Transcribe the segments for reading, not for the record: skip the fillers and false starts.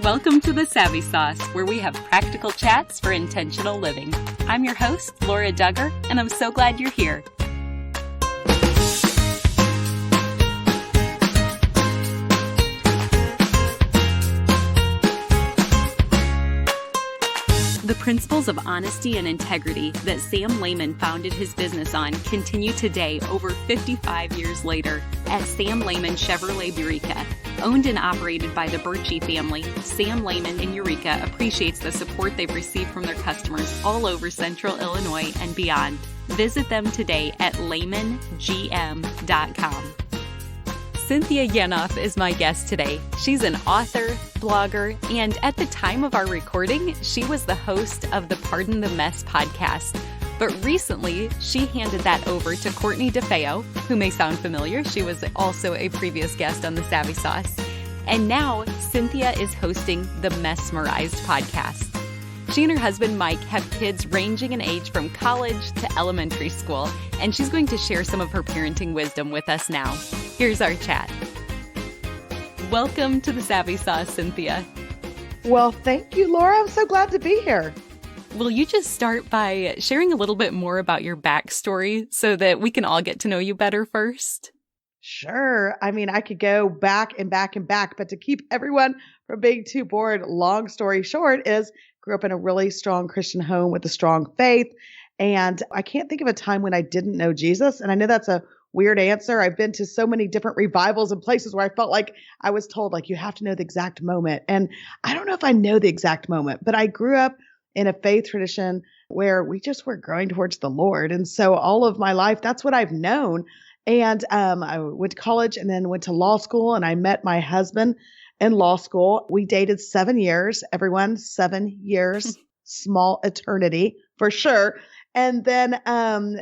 Welcome to The Savvy Sauce, where we have practical chats for intentional living. I'm your host, Laura Duggar, and I'm so glad you're here. The principles of honesty and integrity that Sam Lehman founded his business on continue today over 55 years later at Sam Lehman Chevrolet Eureka. Owned and operated by the Birchie family, Sam Lehman in Eureka appreciates the support they've received from their customers all over Central Illinois and beyond. Visit them today at lehmangm.com. Cynthia Yanof is my guest today. She's an author, blogger, and at the time of our recording, she was the host of the Pardon the Mess podcast. But recently, she handed that over to Courtney DeFeo, who may sound familiar. She was also a previous guest on the Savvy Sauce. And now, Cynthia is hosting the MESSmerized Podcast. She and her husband, Mike, have kids ranging in age from college to elementary school, and she's going to share some of her parenting wisdom with us now. Here's our chat. Welcome to the Savvy Sauce, Cynthia. Well, thank you, Laura. I'm so glad to be here. Will you just start by sharing a little bit more about your backstory so that we can all get to know you better first? Sure. I mean, I could go back and back and back, but to keep everyone from being too bored, long story short is grew up in a really strong Christian home with a strong faith. And I can't think of a time when I didn't know Jesus. And I know that's a weird answer. I've been to so many different revivals and places where I felt like I was told, like, you have to know the exact moment. And I don't know if I know the exact moment, but I grew up in a faith tradition where we just were growing towards the Lord. And so all of my life, that's what I've known. And I went to college and then went to law school, and I met my husband in law school. We dated 7 years, everyone, 7 years, small eternity for sure. And then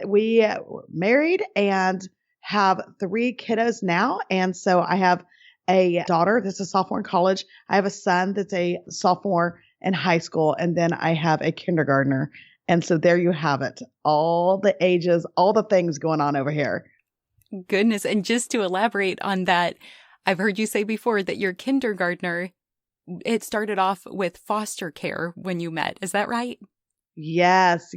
we were married and have 3 kiddos now. And so I have a daughter that's a sophomore in college. I have a son that's a sophomore in high school. And then I have a kindergartner. And so there you have it. All the ages, all the things going on over here. Goodness. And just to elaborate on that, I've heard you say before that your kindergartner, it started off with foster care when you met. Is that right? Yes.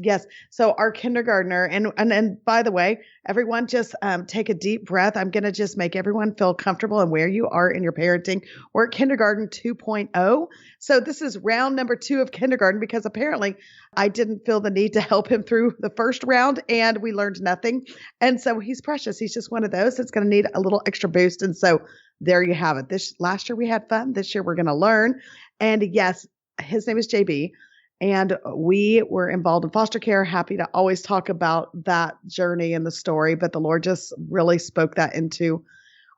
So our kindergartner, and by the way, everyone just take a deep breath. I'm going to just make everyone feel comfortable in where you are in your parenting. We're at kindergarten 2.0. So this is round number 2 of kindergarten because apparently I didn't feel the need to help him through the first round and we learned nothing. And so he's precious. He's just one of those that's going to need a little extra boost. And so there you have it. Last year we had fun. This year we're going to learn. And yes, his name is JB. And we were involved in foster care. Happy to always talk about that journey and the story, but the Lord just really spoke that into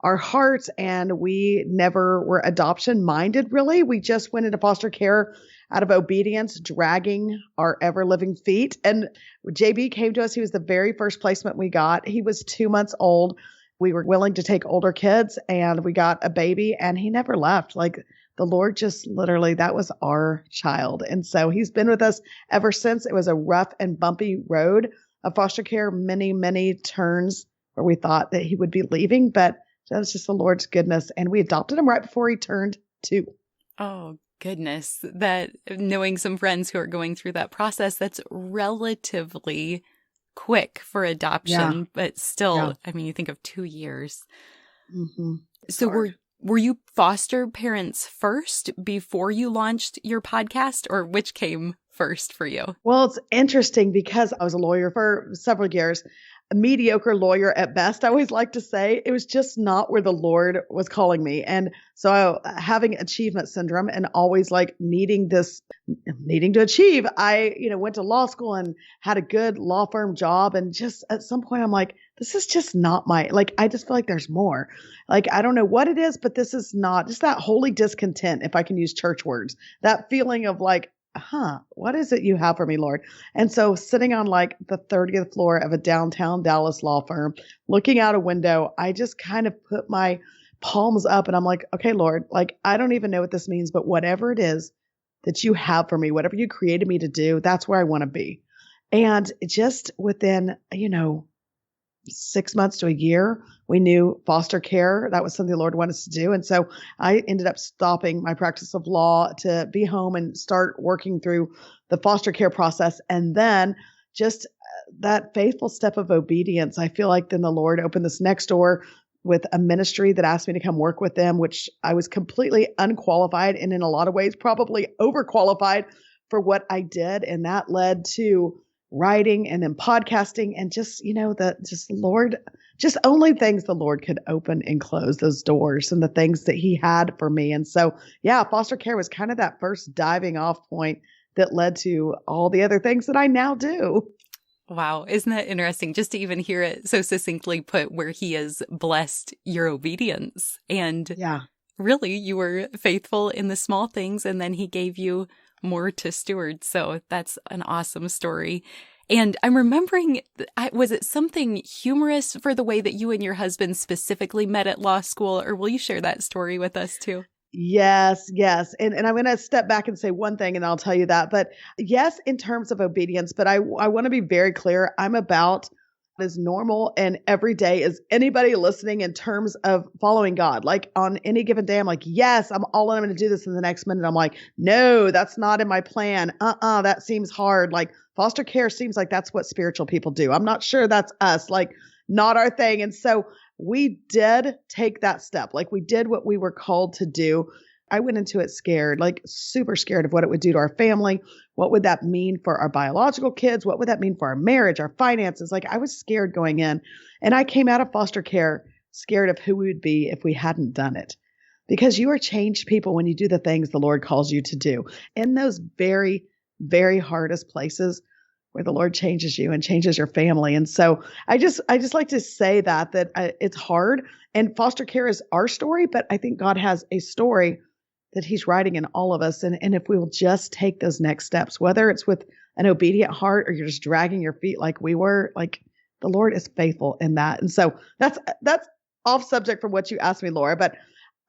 our hearts. And we never were adoption minded, really. We just went into foster care out of obedience, dragging our ever living feet. And JB came to us. He was the very first placement we got. He was 2 months old. We were willing to take older kids and we got a baby and he never left. Like, the Lord just literally, that was our child. And so he's been with us ever since. It was a rough and bumpy road of foster care, many, many turns where we thought that he would be leaving, but that was just the Lord's goodness. And we adopted him right before he turned 2. Oh, goodness. That knowing some friends who are going through that process, that's relatively quick for adoption, but still, I mean, you think of 2 years. Mm-hmm. So were you foster parents first before you launched your podcast, or which came first for you? Well, it's interesting because I was a lawyer for several years, a mediocre lawyer at best, I always like to say. It was just not where the Lord was calling me. And so having achievement syndrome and always like needing to achieve, I, went to law school and had a good law firm job. And just at some point, I'm like, this is just not I just feel like there's more. Like, I don't know what it is, but this is not just that holy discontent, if I can use church words, that feeling of like, what is it you have for me, Lord? And so sitting on like the 30th floor of a downtown Dallas law firm, looking out a window, I just kind of put my palms up and I'm like, okay, Lord, like, I don't even know what this means, but whatever it is that you have for me, whatever you created me to do, that's where I want to be. And just within, 6 months to a year, we knew foster care. That was something the Lord wanted us to do. And so I ended up stopping my practice of law to be home and start working through the foster care process. And then just that faithful step of obedience, I feel like then the Lord opened this next door with a ministry that asked me to come work with them, which I was completely unqualified and in a lot of ways probably overqualified for what I did. And that led to writing and then podcasting and just, Lord, just only things the Lord could open and close those doors and the things that he had for me. And so, yeah, foster care was kind of that first diving off point that led to all the other things that I now do. Wow. Isn't that interesting just to even hear it so succinctly put where he has blessed your obedience? And really, you were faithful in the small things and then he gave you more to steward. So that's an awesome story. And I'm remembering, was it something humorous for the way that you and your husband specifically met at law school? Or will you share that story with us too? Yes. And I'm going to step back and say one thing and I'll tell you that. But yes, in terms of obedience, but I want to be very clear. I'm about as normal and every day as anybody listening in terms of following God. Like on any given day, I'm like, yes, I'm all in. I'm going to do this. In the next minute, I'm like, no, that's not in my plan. That seems hard. Like foster care seems like that's what spiritual people do. I'm not sure that's us, like not our thing. And so we did take that step. Like we did what we were called to do. I went into it scared, like super scared of what it would do to our family. What would that mean for our biological kids? What would that mean for our marriage, our finances? Like I was scared going in. And I came out of foster care scared of who we would be if we hadn't done it. Because you are changed people when you do the things the Lord calls you to do. In those very, very hardest places where the Lord changes you and changes your family. And so I just like to say that it's hard, and foster care is our story, but I think God has a story that he's writing in all of us. And if we will just take those next steps, whether it's with an obedient heart or you're just dragging your feet like we were, like the Lord is faithful in that. And so that's off subject from what you asked me, Laura, but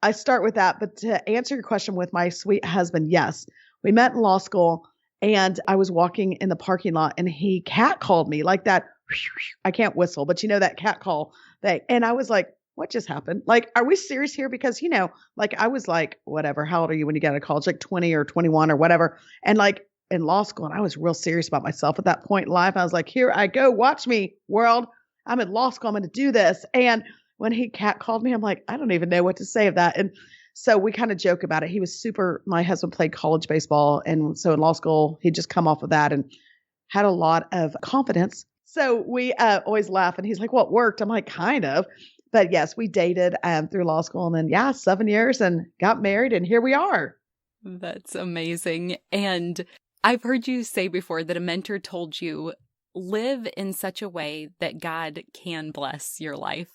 I start with that. But to answer your question with my sweet husband, yes, we met in law school. And I was walking in the parking lot and he cat called me like that. I can't whistle, but that cat call thing. And I was like, what just happened? Like, are we serious here? Because, like I was like, whatever, how old are you when you get out of college? Like 20 or 21 or whatever. And like in law school, and I was real serious about myself at that point in life. I was like, here I go. Watch me, world. I'm in law school. I'm going to do this. And when he cat called me, I'm like, I don't even know what to say of that. And so we kind of joke about it. My husband played college baseball. And so in law school, he'd just come off of that and had a lot of confidence. So we always laugh. And he's like, well, it worked. I'm like, kind of. But yes, we dated through law school and then 7 years and got married. And here we are. That's amazing. And I've heard you say before that a mentor told you, live in such a way that God can bless your life.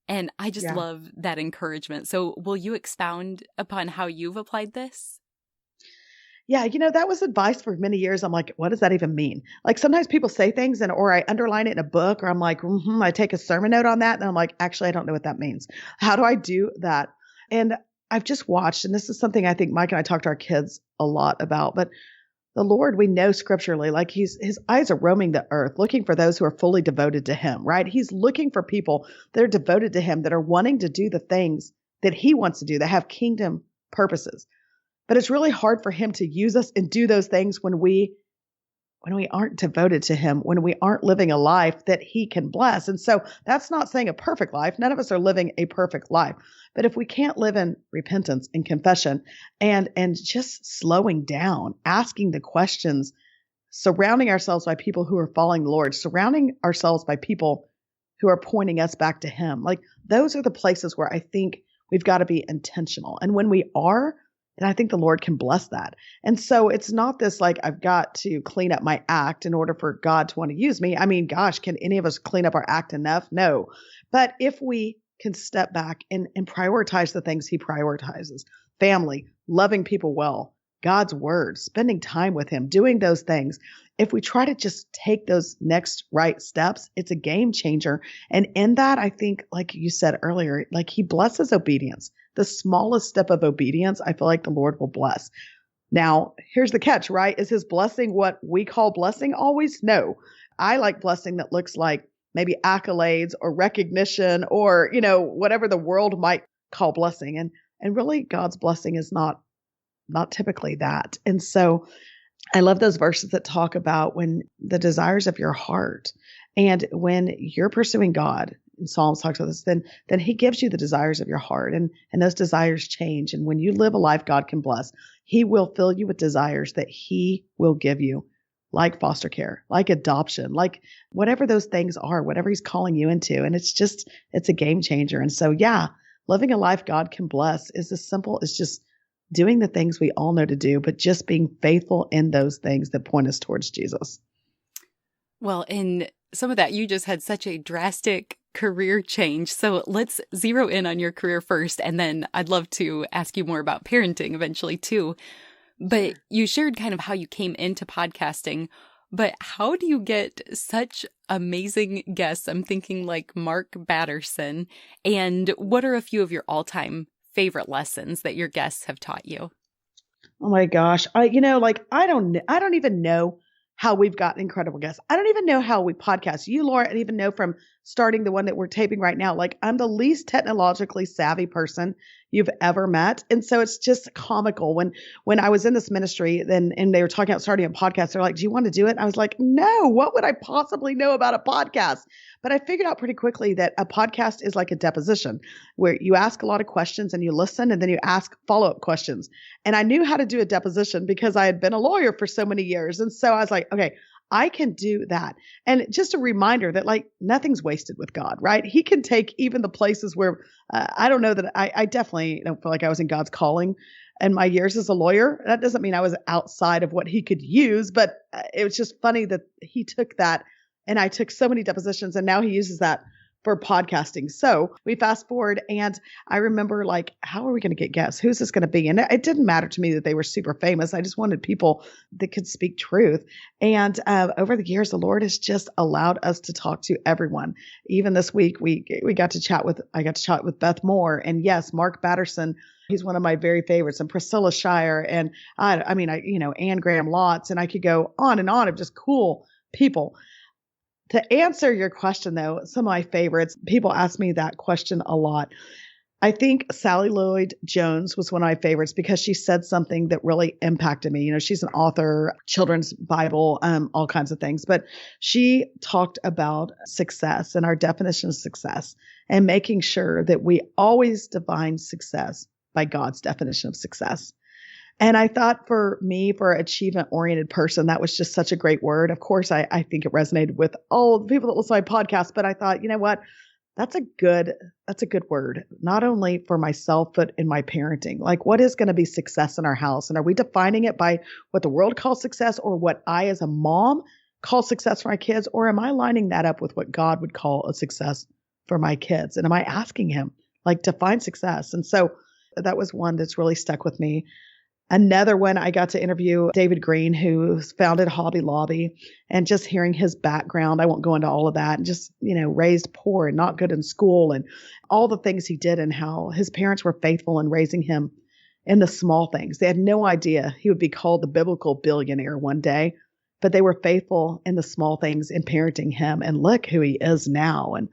And I just love that encouragement. So will you expound upon how you've applied this? Yeah, that was advice for many years. I'm like, what does that even mean? Like sometimes people say things or I underline it in a book or I'm like, I take a sermon note on that. And I'm like, actually, I don't know what that means. How do I do that? And I've just watched, and this is something I think Mike and I talk to our kids a lot about, but the Lord, we know scripturally, like his eyes are roaming the earth, looking for those who are fully devoted to him, right? He's looking for people that are devoted to him, that are wanting to do the things that he wants to do, that have kingdom purposes. But it's really hard for him to use us and do those things when we aren't devoted to him, when we aren't living a life that he can bless. And so that's not saying a perfect life. None of us are living a perfect life. But if we can't live in repentance and confession and just slowing down, asking the questions, surrounding ourselves by people who are following the Lord, surrounding ourselves by people who are pointing us back to him, like those are the places where I think we've got to be intentional. And when we are, then I think the Lord can bless that. And so it's not this like I've got to clean up my act in order for God to want to use me. I mean, gosh, can any of us clean up our act enough? No. But if we can step back and prioritize the things he prioritizes, family, loving people well, God's word, spending time with him, doing those things. If we try to just take those next right steps, it's a game changer. And in that, I think, like you said earlier, like he blesses obedience. The smallest step of obedience, I feel like the Lord will bless. Now, here's the catch, right? Is his blessing what we call blessing always? No. I like blessing that looks like maybe accolades or recognition or, whatever the world might call blessing. And really God's blessing is not typically that. And so I love those verses that talk about when the desires of your heart and when you're pursuing God, and Psalms talks about this, then he gives you the desires of your heart and those desires change. And when you live a life God can bless, he will fill you with desires that he will give you, like foster care, like adoption, like whatever those things are, whatever he's calling you into. And it's a game changer. And so, yeah, living a life God can bless is as simple as just doing the things we all know to do, but just being faithful in those things that point us towards Jesus. Well, in some of that, you just had such a drastic career change. So let's zero in on your career first. And then I'd love to ask you more about parenting eventually too. But you shared kind of how you came into podcasting. But how do you get such amazing guests? I'm thinking like Mark Batterson. And what are a few of your all-time favorite lessons that your guests have taught you? Oh my gosh. I don't even know how we've gotten incredible guests. I don't even know how we podcast. You, Laura, and even know from starting the one that we're taping right now, like I'm the least technologically savvy person you've ever met. And so it's just comical when I was in this ministry and they were talking about starting a podcast, they're like, do you want to do it? And I was like, no, what would I possibly know about a podcast? But I figured out pretty quickly that a podcast is like a deposition where you ask a lot of questions and you listen and then you ask follow-up questions. And I knew how to do a deposition because I had been a lawyer for so many years. And so I was like, okay, I can do that. And just a reminder that like nothing's wasted with God, right? He can take even the places where I don't know that I definitely don't feel like I was in God's calling in my years as a lawyer. That doesn't mean I was outside of what he could use, but it was just funny that he took that and I took so many depositions and now he uses that for podcasting. So we fast forward and I remember like, how are we going to get guests? Who's this going to be? And it didn't matter to me that they were super famous. I just wanted people that could speak truth. And over the years, the Lord has just allowed us to talk to everyone. Even this week, I got to chat with Beth Moore and yes, Mark Batterson. He's one of my very favorites, and Priscilla Shire. And Anne Graham Lotz, and I could go on and on of just cool people. To answer your question, though, some of my favorites, people ask me that question a lot. I think Sally Lloyd Jones was one of my favorites because she said something that really impacted me. She's an author, children's Bible, all kinds of things. But she talked about success and our definition of success and making sure that we always define success by God's definition of success. And I thought for me, for an achievement-oriented person, that was just such a great word. Of course, I think it resonated with all the people that listen to my podcast, but I thought, you know what? That's a good word, not only for myself, but in my parenting. Like, what is going to be success in our house? And are we defining it by what the world calls success or what I as a mom call success for my kids? Or am I lining that up with what God would call a success for my kids? And am I asking him, like, define success? And so that was one that's really stuck with me. Another one, I got to interview David Green, who founded Hobby Lobby, and just hearing his background, I won't go into all of that, and just, raised poor and not good in school and all the things he did and how his parents were faithful in raising him in the small things. They had no idea he would be called the biblical billionaire one day, but they were faithful in the small things in parenting him, and look who he is now. And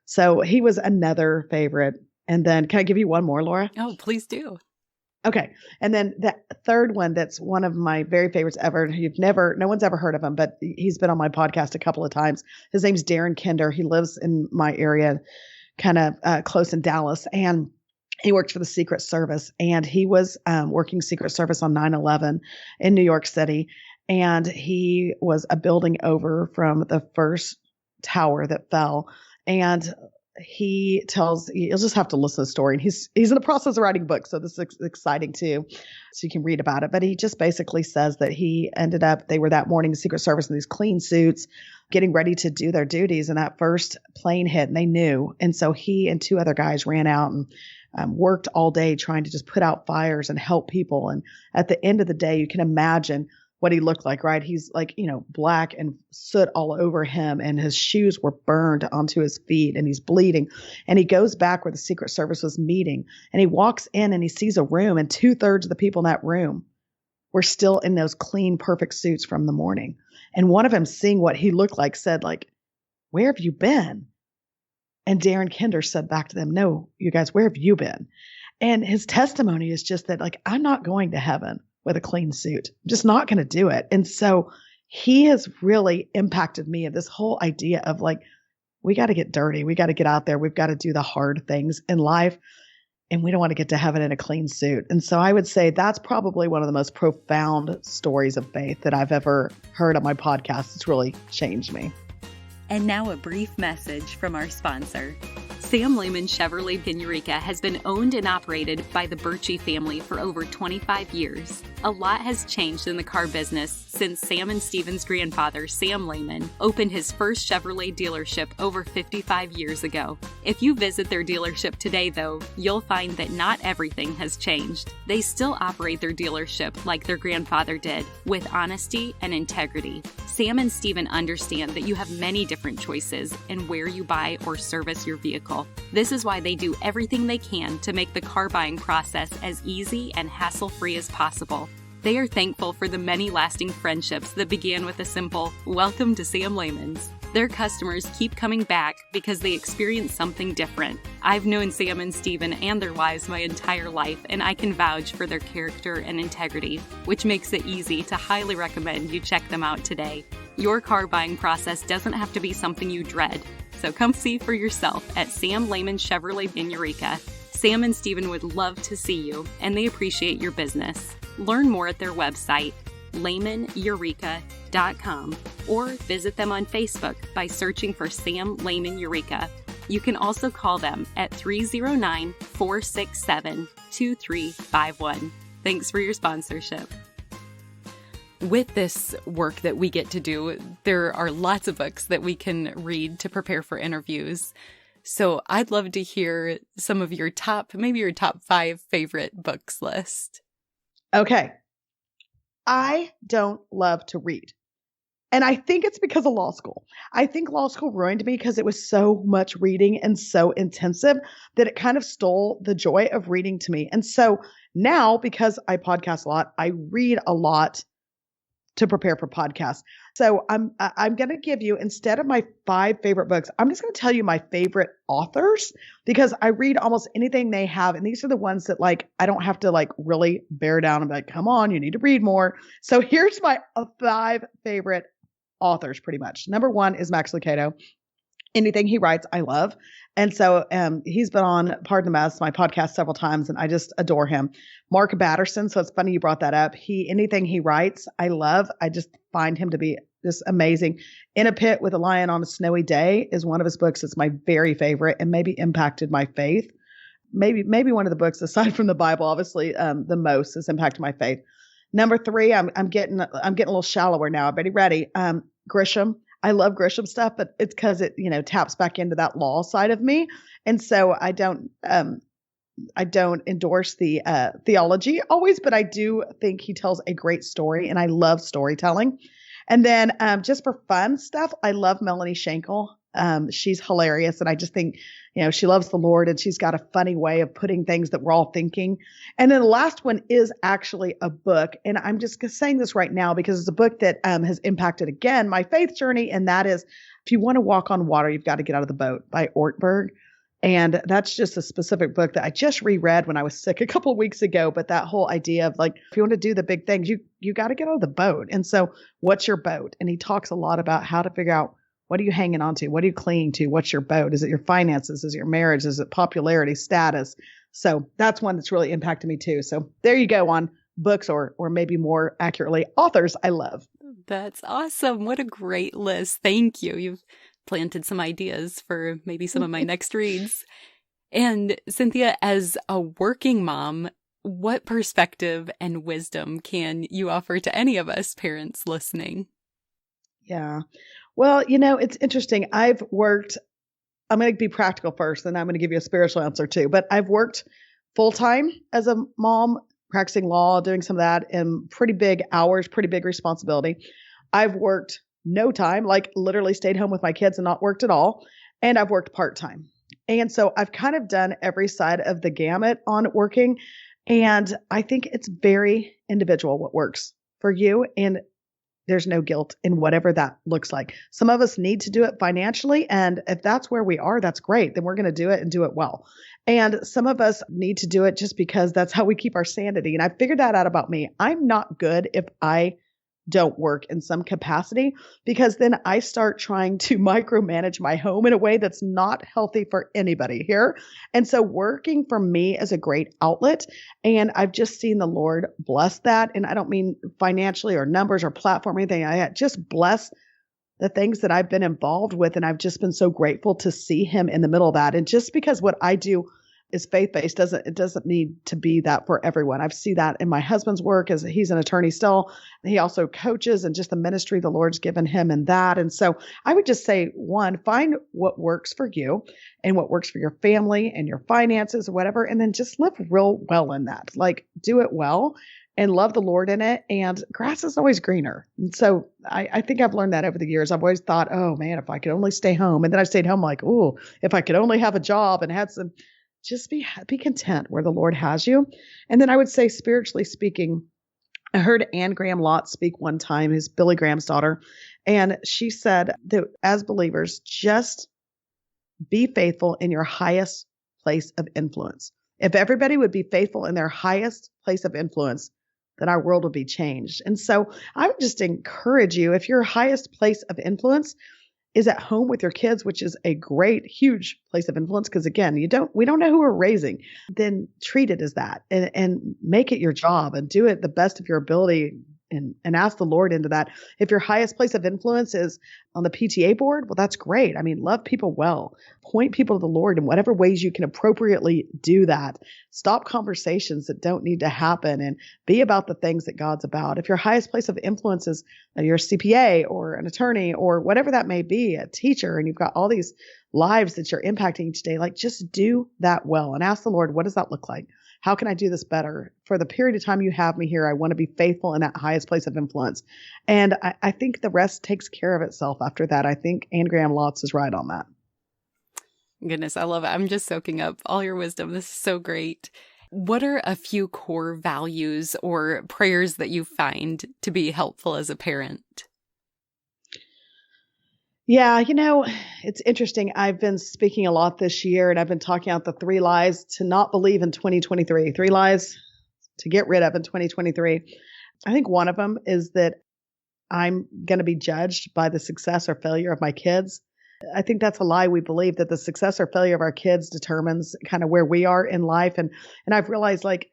so he was another favorite. And then can I give you one more, Laura? Oh, please do. Okay. And then the third one, that's one of my very favorites ever. No one's ever heard of him, but he's been on my podcast a couple of times. His name's Darren Kinder. He lives in my area, kind of close in Dallas, and he worked for the Secret Service, and he was working Secret Service on 9/11 in New York City. And he was a building over from the first tower that fell. And you'll just have to listen to the story. And he's in the process of writing a book. So this is exciting too. So you can read about it. But he just basically says that they were that morning, Secret Service, in these clean suits, getting ready to do their duties. And that first plane hit and they knew. And so he and two other guys ran out and worked all day trying to just put out fires and help people. And at the end of the day, you can imagine what he looked like, right? He's like, black and soot all over him, and his shoes were burned onto his feet, and he's bleeding. And he goes back where the Secret Service was meeting, and he walks in and he sees a room, and 2/3 of the people in that room were still in those clean, perfect suits from the morning. And one of them, seeing what he looked like, said, like, where have you been? And Darren Kinder said back to them, no, you guys, where have you been? And his testimony is just that, like, I'm not going to heaven with a clean suit. I'm just not going to do it. And so he has really impacted me of this whole idea of like, we got to get dirty. We got to get out there. We've got to do the hard things in life. And we don't want to get to heaven in a clean suit. And so I would say that's probably one of the most profound stories of faith that I've ever heard on my podcast. It's really changed me. And now a brief message from our sponsor. Sam Lehman Chevrolet in Eureka has been owned and operated by the Birchie family for over 25 years. A lot has changed in the car business since Sam and Stephen's grandfather, Sam Lehman, opened his first Chevrolet dealership over 55 years ago. If you visit their dealership today, though, you'll find that not everything has changed. They still operate their dealership like their grandfather did, with honesty and integrity. Sam and Stephen understand that you have many different choices in where you buy or service your vehicle. This is why they do everything they can to make the car buying process as easy and hassle-free as possible. They are thankful for the many lasting friendships that began with a simple, "Welcome to Sam Lehman's." Their customers keep coming back because they experience something different. I've known Sam and Stephen and their wives my entire life, and I can vouch for their character and integrity, which makes it easy to highly recommend you check them out today. Your car buying process doesn't have to be something you dread, so come see for yourself at Sam Lehman Chevrolet in Eureka. Sam and Stephen would love to see you, and they appreciate your business. Learn more at their website, LehmanEureka.com, or visit them on Facebook by searching for Sam Lehman Eureka. You can also call them at 309-467-2351. Thanks for your sponsorship. With this work that we get to do, there are lots of books that we can read to prepare for interviews. So I'd love to hear some of your maybe your top 5 favorite books list. Okay. I don't love to read. And I think it's because of law school. I think law school ruined me because it was so much reading and so intensive that it kind of stole the joy of reading to me. And so now, because I podcast a lot, I read a lot to prepare for podcasts. So I'm going to give you, instead of my 5 favorite books, I'm just going to tell you my favorite authors, because I read almost anything they have. And these are the ones that like, I don't have to like really bear down and be like, come on, you need to read more. So here's my 5 favorite authors pretty much. Number 1 is Max Lucado. Anything he writes, I love. And so he's been on Pardon the Mess, my podcast, several times, and I just adore him. Mark Batterson. So it's funny you brought that up. Anything he writes, I love. I just find him to be just amazing. In a Pit with a Lion on a Snowy Day is one of his books. It's my very favorite and maybe impacted my faith. Maybe one of the books, aside from the Bible, obviously, the most has impacted my faith. Number 3, I'm getting a little shallower now. Everybody ready? Grisham. I love Grisham stuff, but it's because it, taps back into that law side of me. And so I don't endorse the theology always, but I do think he tells a great story, and I love storytelling. And then just for fun stuff, I love Melanie Shankle. She's hilarious. And I just think, she loves the Lord, and she's got a funny way of putting things that we're all thinking. And then the last one is actually a book. And I'm just saying this right now because it's a book that has impacted, again, my faith journey. And that is, If You Want to Walk on Water, You've Got to Get Out of the Boat by Ortberg. And that's just a specific book that I just reread when I was sick a couple of weeks ago. But that whole idea of like, if you want to do the big things, you got to get out of the boat. And so what's your boat? And he talks a lot about how to figure out, what are you hanging on to? What are you clinging to? What's your boat? Is it your finances? Is it your marriage? Is it popularity, status? So that's one that's really impacted me too. So there you go on books, or maybe more accurately, authors I love. That's awesome. What a great list. Thank you. You've planted some ideas for maybe some of my next reads. And Cynthia, as a working mom, what perspective and wisdom can you offer to any of us parents listening? Yeah. Well, it's interesting. I'm going to be practical first, and I'm going to give you a spiritual answer too. But I've worked full-time as a mom, practicing law, doing some of that in pretty big hours, pretty big responsibility. I've worked no time, like literally stayed home with my kids and not worked at all. And I've worked part-time. And so I've kind of done every side of the gamut on working. And I think it's very individual what works for you. And there's no guilt in whatever that looks like. Some of us need to do it financially. And if that's where we are, that's great. Then we're going to do it and do it well. And some of us need to do it just because that's how we keep our sanity. And I figured that out about me. I'm not good if I don't work in some capacity, because then I start trying to micromanage my home in a way that's not healthy for anybody here. And so working for me is a great outlet. And I've just seen the Lord bless that. And I don't mean financially or numbers or platform or anything like that. Just bless the things that I've been involved with. And I've just been so grateful to see him in the middle of that. And just because what I do is faith-based doesn't need to be that for everyone. I've seen that in my husband's work, as he's an attorney still. He also coaches, and just the ministry the Lord's given him in that. And so I would just say, one, find what works for you and what works for your family and your finances, whatever, and then just live real well in that. Like, do it well and love the Lord in it. And grass is always greener. And so I think I've learned that over the years. I've always thought, oh man, if I could only stay home. And then I stayed home like, oh, if I could only have a job and had some. Just be content where the Lord has you. And then I would say, spiritually speaking, I heard Anne Graham Lotz speak one time, who's Billy Graham's daughter. And she said that as believers, just be faithful in your highest place of influence. If everybody would be faithful in their highest place of influence, then our world would be changed. And so I would just encourage you, if your highest place of influence is at home with your kids, which is a great, huge place of influence. Because again, we don't know who we're raising. Then treat it as that and make it your job and do it the best of your ability and ask the Lord into that. If your highest place of influence is on the PTA board, well, that's great. I mean, love people well, point people to the Lord in whatever ways you can appropriately do that. Stop conversations that don't need to happen and be about the things that God's about. If your highest place of influence is you're a CPA or an attorney or whatever that may be, a teacher, and you've got all these lives that you're impacting each day, like just do that well and ask the Lord, what does that look like? How can I do this better? For the period of time you have me here, I want to be faithful in that highest place of influence. And I think the rest takes care of itself after that. I think Anne Graham Lotz is right on that. Goodness, I love it. I'm just soaking up all your wisdom. This is so great. What are a few core values or prayers that you find to be helpful as a parent? Yeah, it's interesting. I've been speaking a lot this year, and I've been talking about the 3 lies to not believe in 2023, 3 lies to get rid of in 2023. I think one of them is that I'm going to be judged by the success or failure of my kids. I think that's a lie we believe, that the success or failure of our kids determines kind of where we are in life. And I've realized like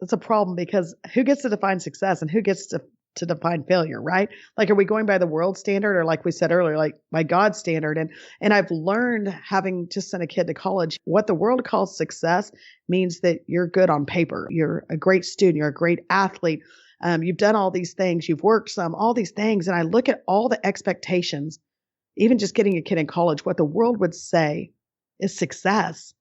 that's a problem, because who gets to define success and who gets to define failure, right? Like, are we going by the world standard, or like we said earlier, like by God's standard? And I've learned, having just sent a kid to college, what the world calls success means that you're good on paper. You're a great student. You're a great athlete. You've done all these things. You've worked some, all these things. And I look at all the expectations, even just getting a kid in college, what the world would say is success.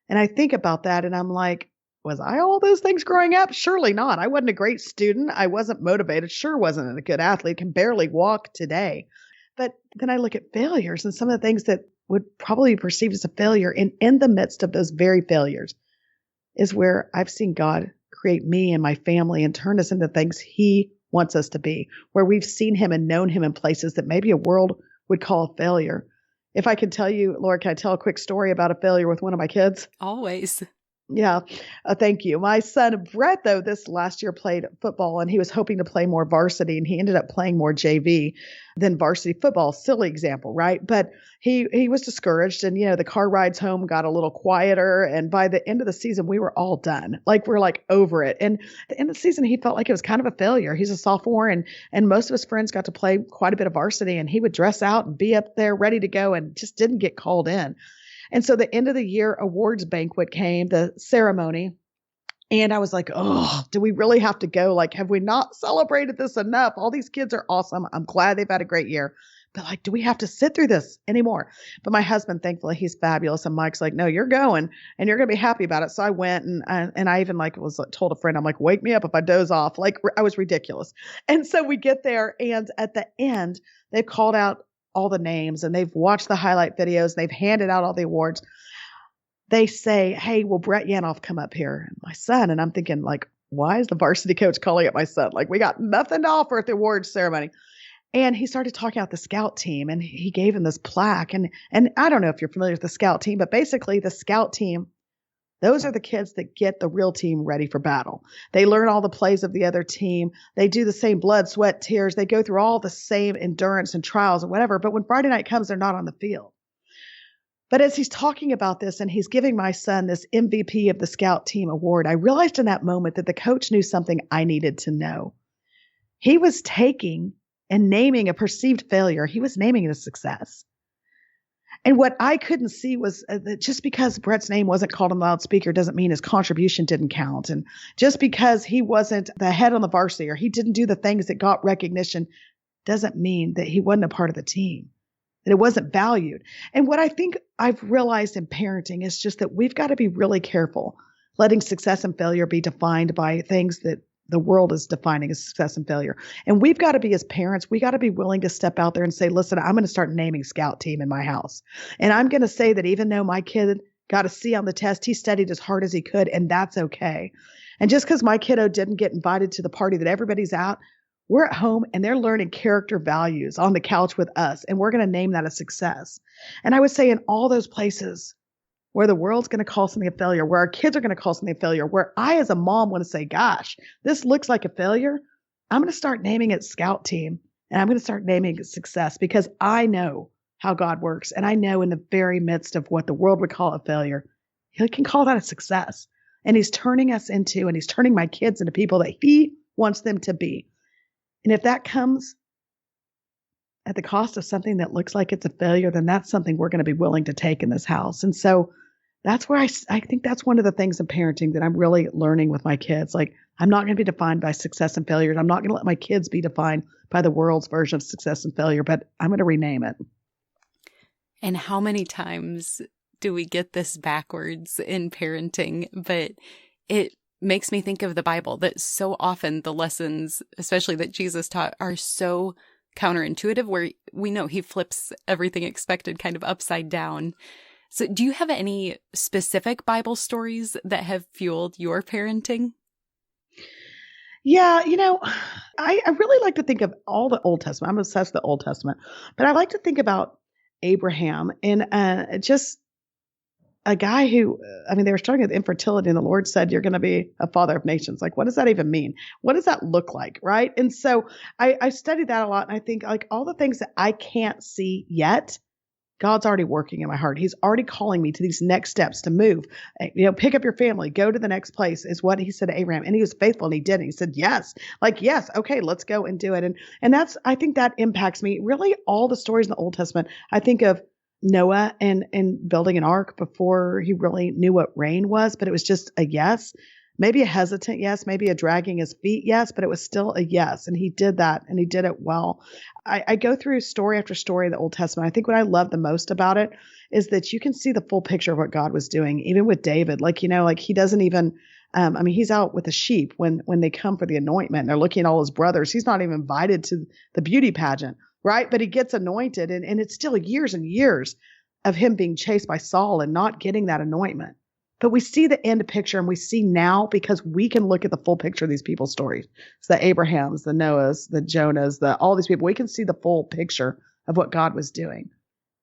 And I think about that and I'm like, was I all those things growing up? Surely not. I wasn't a great student. I wasn't motivated. Sure wasn't a good athlete. Can barely walk today. But then I look at failures and some of the things that would probably be perceived as a failure. And in the midst of those very failures is where I've seen God create me and my family and turn us into things He wants us to be, where we've seen Him and known Him in places that maybe a world would call a failure. If I could tell you, Laura, can I tell a quick story about a failure with one of my kids? Always. Yeah. Thank you. My son, Brett, though, this last year played football and he was hoping to play more varsity, and he ended up playing more JV than varsity football. Silly example, right? But he was discouraged, and, the car rides home got a little quieter. And by the end of the season, we were all done. Like, we're like over it. And at the end of the season, he felt like it was kind of a failure. He's a sophomore, and most of his friends got to play quite a bit of varsity, and he would dress out and be up there ready to go and just didn't get called in. And so the end of the year awards banquet came, the ceremony. And I was like, oh, do we really have to go? Like, have we not celebrated this enough? All these kids are awesome. I'm glad they've had a great year. But like, do we have to sit through this anymore? But my husband, thankfully, he's fabulous. And Mike's like, no, you're going and you're going to be happy about it. So I went and I even was told a friend, I'm like, wake me up if I doze off. Like, I was ridiculous. And so we get there, and at the end, they've called out all the names and they've watched the highlight videos and they've handed out all the awards. They say, hey, will Brett Yanof come up here? My son. And I'm thinking like, why is the varsity coach calling up my son? Like, we got nothing to offer at the awards ceremony. And he started talking about the scout team, and he gave him this plaque. And I don't know if you're familiar with the scout team, but basically the scout team, those are the kids that get the real team ready for battle. They learn all the plays of the other team. They do the same blood, sweat, tears. They go through all the same endurance and trials and whatever. But when Friday night comes, they're not on the field. But as he's talking about this and he's giving my son this MVP of the scout team award, I realized in that moment that the coach knew something I needed to know. He was taking and naming a perceived failure. He was naming it a success. And what I couldn't see was that just because Brett's name wasn't called on the loudspeaker doesn't mean his contribution didn't count. And just because he wasn't the head on the varsity or he didn't do the things that got recognition doesn't mean that he wasn't a part of the team, that it wasn't valued. And what I think I've realized in parenting is just that we've got to be really careful letting success and failure be defined by things that the world is defining as success and failure. And we've got to be, as parents, we got to be willing to step out there and say, listen, I'm going to start naming scout team in my house. And I'm going to say that even though my kid got a C on the test, he studied as hard as he could, and that's okay. And just because my kiddo didn't get invited to the party that everybody's at, we're at home and they're learning character values on the couch with us. And we're going to name that a success. And I would say in all those places where the world's going to call something a failure, where our kids are going to call something a failure, where I as a mom want to say, gosh, this looks like a failure, I'm going to start naming it scout team, and I'm going to start naming it success, because I know how God works. And I know in the very midst of what the world would call a failure, he can call that a success. And he's turning us into, and he's turning my kids into people that he wants them to be. And if that comes at the cost of something that looks like it's a failure, then that's something we're going to be willing to take in this house. And so that's where I think that's one of the things in parenting that I'm really learning with my kids. Like, I'm not going to be defined by success and failure. I'm not going to let my kids be defined by the world's version of success and failure, but I'm going to rename it. And how many times do we get this backwards in parenting? But it makes me think of the Bible, that so often the lessons, especially that Jesus taught, are so counterintuitive, where we know he flips everything expected kind of upside down. So do you have any specific Bible stories that have fueled your parenting? Yeah, I really like to think of all the Old Testament. I'm obsessed with the Old Testament, but I like to think about Abraham and just a guy who, they were struggling with infertility, and the Lord said, you're going to be a father of nations. Like, what does that even mean? What does that look like? Right. And so I studied that a lot. And I think, like, all the things that I can't see yet, God's already working in my heart. He's already calling me to these next steps to move, pick up your family, go to the next place, is what he said to Abraham. And he was faithful, and he did. And he said, yes, yes. Okay, let's go and do it. And I think that impacts me. Really, all the stories in the Old Testament, I think of Noah and building an ark before he really knew what rain was, but it was just a yes, maybe a hesitant yes, maybe a dragging his feet yes, but it was still a yes. And he did that, and he did it well. I go through story after story of the Old Testament. I think what I love the most about it is that you can see the full picture of what God was doing, even with David. He doesn't even, he's out with the sheep when they come for the anointment, and they're looking at all his brothers. He's not even invited to the beauty pageant. Right. But he gets anointed, and it's still years and years of him being chased by Saul and not getting that anointment. But we see the end picture, and we see now, because we can look at the full picture of these people's stories. It's the Abrahams, the Noahs, the Jonahs, all these people. We can see the full picture of what God was doing.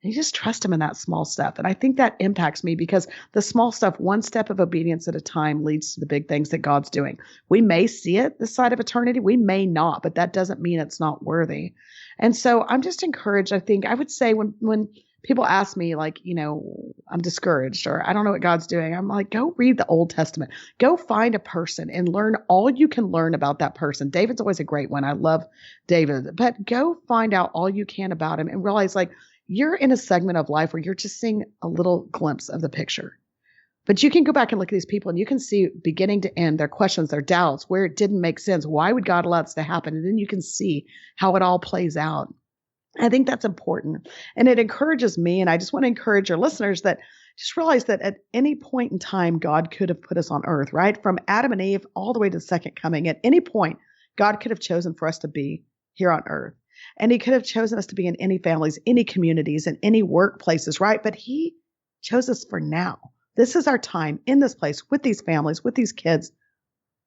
And you just trust him in that small step. And I think that impacts me, because the small stuff, one step of obedience at a time, leads to the big things that God's doing. We may see it this side of eternity. We may not, but that doesn't mean it's not worthy. And so I'm just encouraged. I think I would say when people ask me, like, I'm discouraged or I don't know what God's doing, I'm like, go read the Old Testament. Go find a person and learn all you can learn about that person. David's always a great one. I love David, but go find out all you can about him and realize, like, you're in a segment of life where you're just seeing a little glimpse of the picture. But you can go back and look at these people, and you can see beginning to end their questions, their doubts, where it didn't make sense. Why would God allow this to happen? And then you can see how it all plays out. I think that's important. And it encourages me. And I just want to encourage your listeners that just realize that at any point in time, God could have put us on earth, right? From Adam and Eve all the way to the second coming. At any point, God could have chosen for us to be here on earth. And he could have chosen us to be in any families, any communities, and any workplaces, right? But he chose us for now. This is our time in this place with these families, with these kids,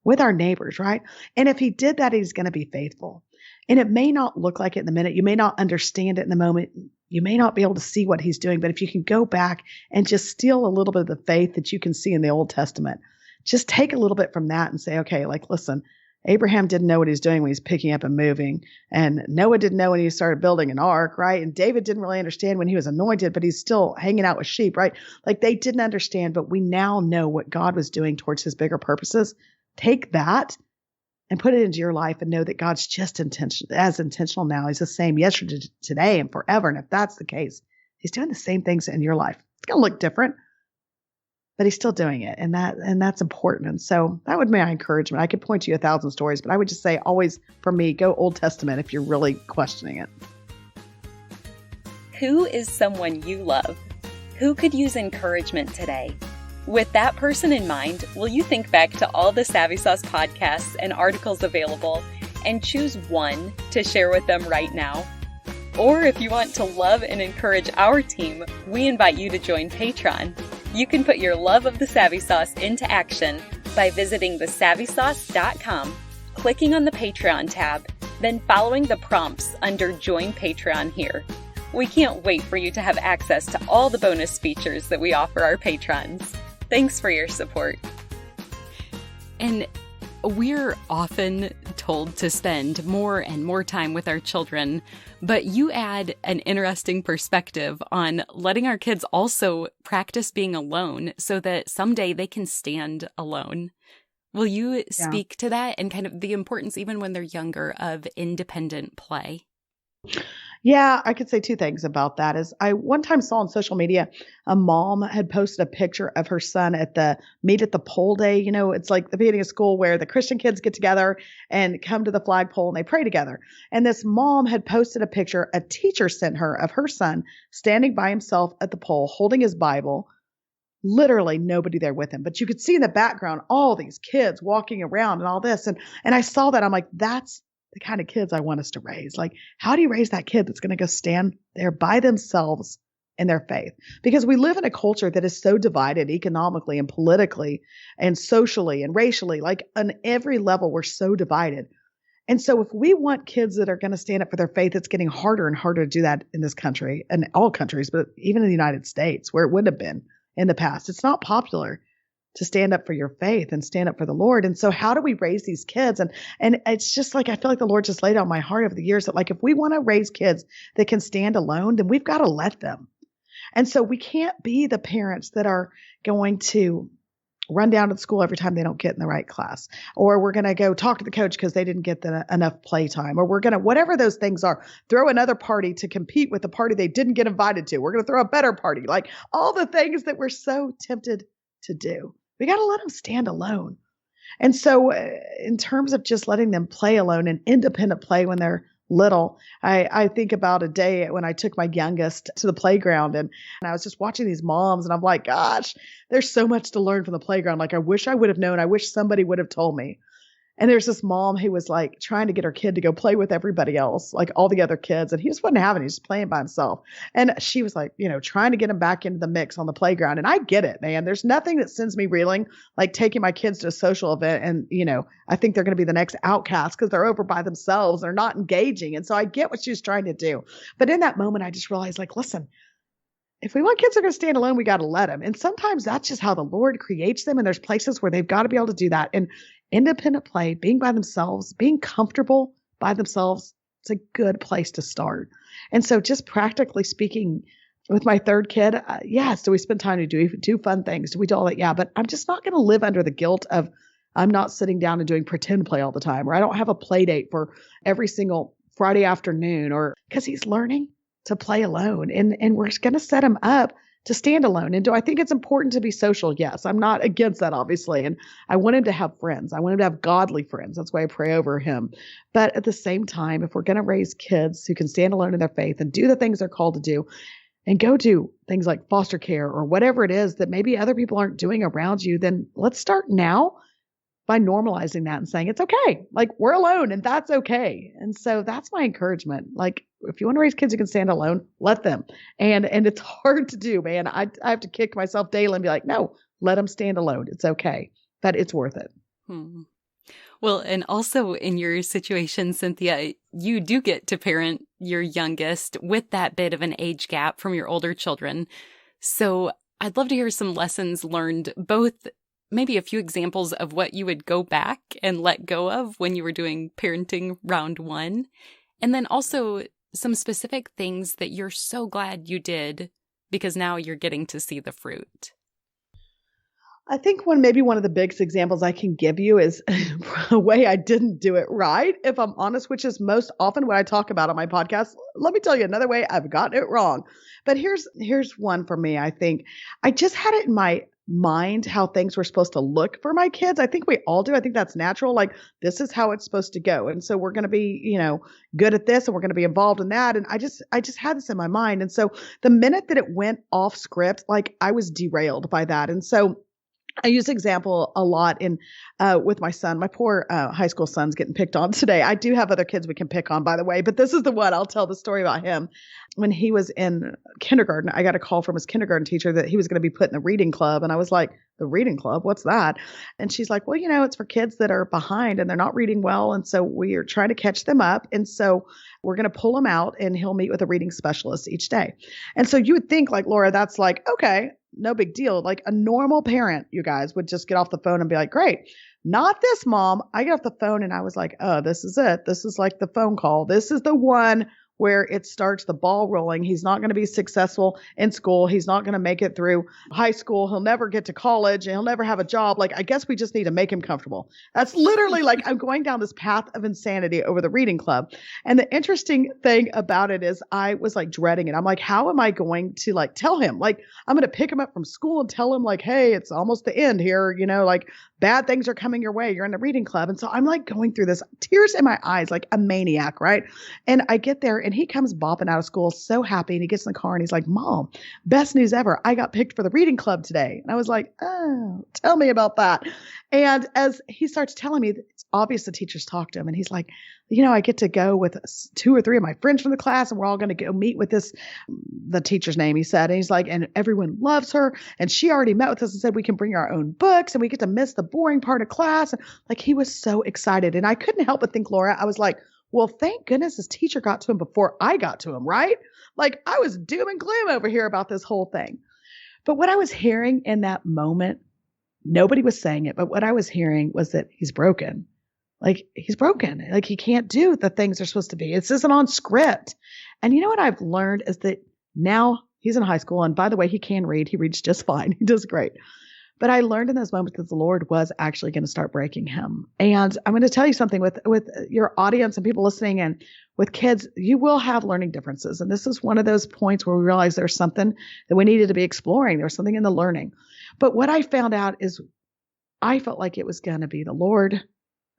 with our neighbors, right? And if he did that, he's going to be faithful. And it may not look like it in the minute. You may not understand it in the moment. You may not be able to see what he's doing. But if you can go back and just steal a little bit of the faith that you can see in the Old Testament, just take a little bit from that and say, okay, like, listen, Abraham didn't know what he's doing when he's picking up and moving. And Noah didn't know when he started building an ark, right? And David didn't really understand when he was anointed, but he's still hanging out with sheep, right? Like they didn't understand, but we now know what God was doing towards his bigger purposes. Take that and put it into your life and know that God's just as intentional now. He's the same yesterday, today, and forever. And if that's the case, he's doing the same things in your life. It's going to look different, but he's still doing it. And that's important. And so that would be my encouragement. I could point to you 1,000 stories, but I would just say always, for me, go Old Testament if you're really questioning it. Who is someone you love? Who could use encouragement today? With that person in mind, will you think back to all the Savvy Sauce podcasts and articles available and choose one to share with them right now? Or if you want to love and encourage our team, we invite you to join Patreon. You can put your love of the Savvy Sauce into action by visiting thesavvysauce.com, clicking on the Patreon tab, then following the prompts under Join Patreon here. We can't wait for you to have access to all the bonus features that we offer our patrons. Thanks for your support. And we're often told to spend more and more time with our children, but you add an interesting perspective on letting our kids also practice being alone so that someday they can stand alone. Will you speak to that and kind of the importance, even when they're younger, of independent play? Yeah, I could say two things about that. Is I one time saw on social media a mom had posted a picture of her son at the meet at the pole day. You know, it's like the beginning of school where the Christian kids get together and come to the flagpole and they pray together. And this mom had posted a picture a teacher sent her of her son standing by himself at the pole, holding his Bible. Literally nobody there with him, but you could see in the background all these kids walking around and all this. And I saw that. I'm like, that's the kind of kids I want us to raise. Like, how do you raise that kid that's going to go stand there by themselves in their faith? Because we live in a culture that is so divided economically and politically and socially and racially. Like on every level, we're so divided. And so if we want kids that are going to stand up for their faith, it's getting harder and harder to do that in this country and all countries, but even in the United States where it would have been in the past. It's not popular to stand up for your faith and stand up for the Lord. And so how do we raise these kids? And it's just like, I feel like the Lord just laid on my heart over the years that like, if we want to raise kids that can stand alone, then we've got to let them. And so we can't be the parents that are going to run down to the school every time they don't get in the right class, or we're going to go talk to the coach because they didn't get enough play time, or we're going to, whatever those things are, throw another party to compete with the party they didn't get invited to. We're going to throw a better party, like all the things that we're so tempted to do. We got to let them stand alone. And so in terms of just letting them play alone and independent play when they're little, I think about a day when I took my youngest to the playground and I was just watching these moms and I'm like, gosh, there's so much to learn from the playground. Like, I wish I would have known. I wish somebody would have told me. And there's this mom who was like trying to get her kid to go play with everybody else, like all the other kids. And he just wasn't having it. He was just playing by himself. And she was like, trying to get him back into the mix on the playground. And I get it, man. There's nothing that sends me reeling like taking my kids to a social event. And, I think they're going to be the next outcast because they're over by themselves. They're not engaging. And so I get what she was trying to do. But in that moment, I just realized, like, listen, if we want kids that are going to stand alone, we got to let them. And sometimes that's just how the Lord creates them. And there's places where they've got to be able to do that. And independent play, being by themselves, being comfortable by themselves, it's a good place to start. And so just practically speaking with my third kid, yes, do we spend time to do fun things? Do we do all that? Yeah, but I'm just not going to live under the guilt of I'm not sitting down and doing pretend play all the time, or I don't have a play date for every single Friday afternoon, or because he's learning to play alone. And we're going to set him up to stand alone. And do I think it's important to be social? Yes. I'm not against that, obviously. And I want him to have friends. I want him to have godly friends. That's why I pray over him. But at the same time, if we're going to raise kids who can stand alone in their faith and do the things they're called to do and go do things like foster care or whatever it is that maybe other people aren't doing around you, then let's start now by normalizing that and saying, it's okay. Like, we're alone and that's okay. And so that's my encouragement. Like, if you want to raise kids who can stand alone, let them. And it's hard to do, man. I have to kick myself daily and be like, no, let them stand alone. It's okay. But it's worth it. Well, and also in your situation, Cynthia, you do get to parent your youngest with that bit of an age gap from your older children. So I'd love to hear some lessons learned, both maybe a few examples of what you would go back and let go of when you were doing parenting round one, and then also some specific things that you're so glad you did because now you're getting to see the fruit. I think maybe one of the biggest examples I can give you is a way I didn't do it right, if I'm honest, which is most often what I talk about on my podcast. Let me tell you another way I've gotten it wrong. But here's one for me. I think I just had it in my mind how things were supposed to look for my kids. I think we all do. I think that's natural. Like, this is how it's supposed to go. And so we're going to be, good at this, and we're going to be involved in that. And I just had this in my mind. And so the minute that it went off script, like, I was derailed by that. And so I use example a lot with my son. My poor high school son's getting picked on today. I do have other kids we can pick on, by the way, but this is the one. I'll tell the story about him. When he was in kindergarten, I got a call from his kindergarten teacher that he was going to be put in a reading club. And I was like, the reading club? What's that? And she's like, well, it's for kids that are behind and they're not reading well. And so we are trying to catch them up. And so we're going to pull him out and he'll meet with a reading specialist each day. And so you would think, like, Laura, that's like, okay, no big deal. Like, a normal parent, you guys, would just get off the phone and be like, great. Not this, Mom. I get off the phone and I was like, oh, this is it. This is like the phone call. This is the one where it starts the ball rolling. He's not going to be successful in school. He's not going to make it through high school. He'll never get to college and he'll never have a job. Like, I guess we just need to make him comfortable. That's literally like, I'm going down this path of insanity over the reading club. And the interesting thing about it is I was like dreading it. I'm like, how am I going to like tell him? Like, I'm going to pick him up from school and tell him like, hey, it's almost the end here. Like, bad things are coming your way. You're in the reading club. And so I'm like going through this, tears in my eyes, like a maniac, right? And I get there and he comes bopping out of school so happy, and he gets in the car and he's like, Mom, best news ever. I got picked for the reading club today. And I was like, oh, tell me about that. And as he starts telling me, it's obvious the teachers talk to him, and he's like, I get to go with 2 or 3 of my friends from the class, and we're all going to go meet with the teacher's name, he said. And he's like, and everyone loves her. And she already met with us and said, we can bring our own books and we get to miss the boring part of class. And like, he was so excited. And I couldn't help but think, Laura, I was like, well, thank goodness his teacher got to him before I got to him, right? Like, I was doom and gloom over here about this whole thing. But what I was hearing in that moment, nobody was saying it, but what I was hearing was that he's broken. Like, he's broken. Like, he can't do the things they're supposed to be. This isn't on script. And you know what I've learned is that now he's in high school. And by the way, he can read. He reads just fine. He does great. But I learned in those moments that the Lord was actually going to start breaking him. And I'm going to tell you something with your audience and people listening, and with kids, you will have learning differences. And this is one of those points where we realize there's something that we needed to be exploring. There's something in the learning. But what I found out is I felt like it was going to be the Lord.